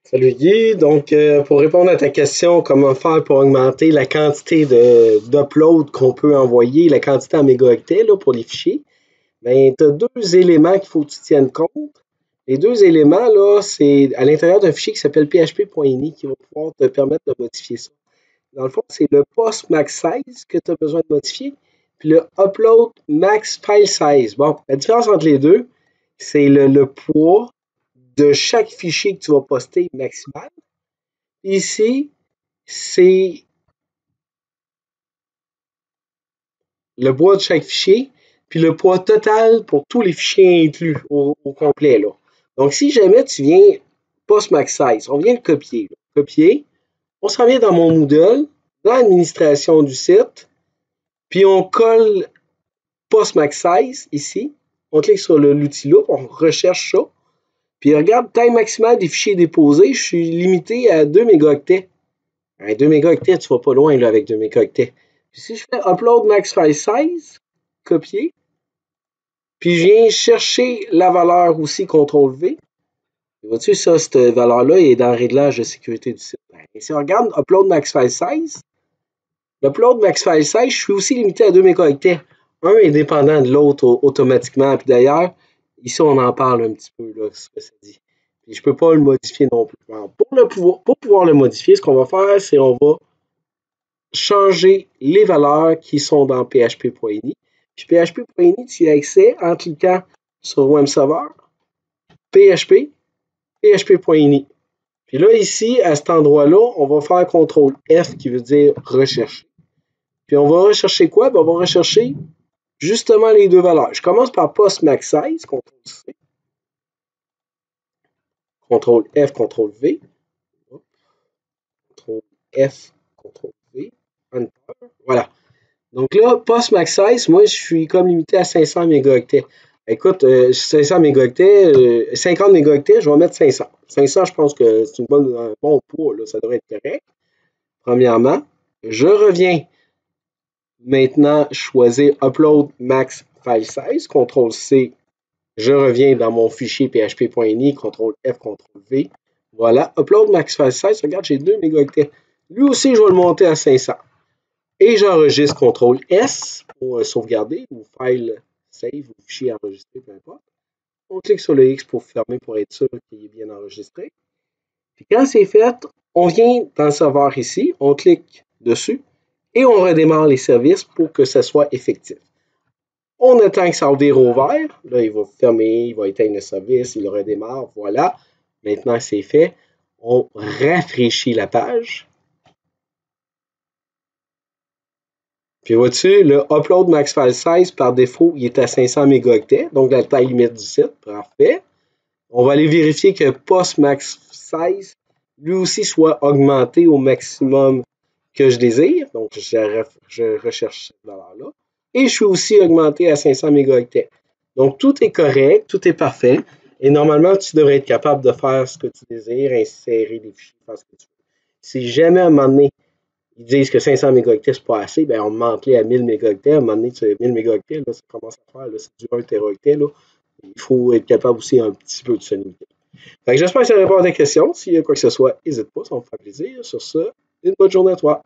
Salut Guy, donc pour répondre à ta question, comment faire pour augmenter la quantité d'upload qu'on peut envoyer, la quantité en mégaoctets là, pour les fichiers, ben, tu as deux éléments qu'il faut que tu tiennes compte. Les deux éléments, là, c'est à l'intérieur d'un fichier qui s'appelle php.ini qui va pouvoir te permettre de modifier ça. Dans le fond, c'est le post max size que tu as besoin de modifier, puis le upload max file size. Bon, la différence entre les deux, c'est le poids de chaque fichier que tu vas poster maximal. Ici, c'est le poids de chaque fichier, puis le poids total pour tous les fichiers inclus au complet. Là. Donc, si jamais tu viens post max size, on vient le copier. Là. Copier, on s'en vient dans mon Moodle, dans l'administration du site, puis on colle post max size ici. On clique sur l'outil loop, on recherche ça. Puis regarde, taille maximale des fichiers déposés, je suis limité à 2 mégaoctets. 2 mégaoctets, tu vas pas loin là, avec 2 mégaoctets. Puis si je fais upload max file size, copier, puis je viens chercher la valeur aussi, CTRL-V. Vois-tu, ça, cette valeur-là est dans le réglage de sécurité du site. Et si on regarde upload max file size, l'upload max file size, je suis aussi limité à 2 mégaoctets. Un est dépendant de l'autre automatiquement. Puis d'ailleurs, ici, on en parle un petit peu, là, ce que ça dit. Puis je ne peux pas le modifier non plus. Alors, pour pouvoir le modifier, ce qu'on va faire, c'est qu'on va changer les valeurs qui sont dans php.ini. Puis php.ini, tu y as accès en cliquant sur Web Server, PHP, php.ini. Puis là, ici, à cet endroit-là, on va faire CTRL F qui veut dire rechercher. Puis on va rechercher quoi? Ben, on va rechercher justement les deux valeurs. Je commence par post max size, CTRL C, CTRL F, CTRL V, CTRL F, CTRL V, Enter. Voilà. Donc là, post max size, moi, je suis comme limité à 500 mégaoctets. Écoute, 500 mégaoctets, 50 mégaoctets, je vais mettre 500. 500, je pense que c'est un bon poids, là, ça devrait être correct. Premièrement, je reviens maintenant choisir Upload Max File Size, CTRL C, je reviens dans mon fichier php.ini, CTRL F, CTRL V. Voilà, Upload Max File Size, regarde, j'ai 2 mégaoctets. Lui aussi, je vais le monter à 500. Et j'enregistre CTRL S pour sauvegarder, ou File Save, ou fichier enregistré, peu importe. On clique sur le X pour fermer, pour être sûr qu'il est bien enregistré. Puis quand c'est fait, on vient dans le serveur ici, on clique dessus, et on redémarre les services pour que ça soit effectif. On attend que ça vire au vert. Là, il va fermer, il va éteindre le service, il le redémarre. Voilà. Maintenant, c'est fait. On rafraîchit la page. Puis vois-tu, le Upload Max File Size, par défaut, il est à 500 mégaoctets, donc la taille limite du site. Parfait. On va aller vérifier que Post Max Size, lui aussi, soit augmenté au maximum que je désire. Donc, je recherche cette valeur-là. Et je suis aussi augmenté à 500 mégaoctets. Donc, tout est correct, tout est parfait. Et normalement, tu devrais être capable de faire ce que tu désires, insérer des fichiers, faire ce que tu veux. Si jamais à un moment donné, ils disent que 500 mégaoctets, c'est pas assez, ben on monte-les à 1000 mégaoctets. À un moment donné, tu as 1000 mégaoctets, là, ça commence à faire, là, c'est du 1 téraoctet, là. Il faut être capable aussi un petit peu de se limiter. J'espère que ça répond à ta question. S'il y a quoi que ce soit, n'hésite pas, ça me fait plaisir. Sur ce, une bonne journée à toi.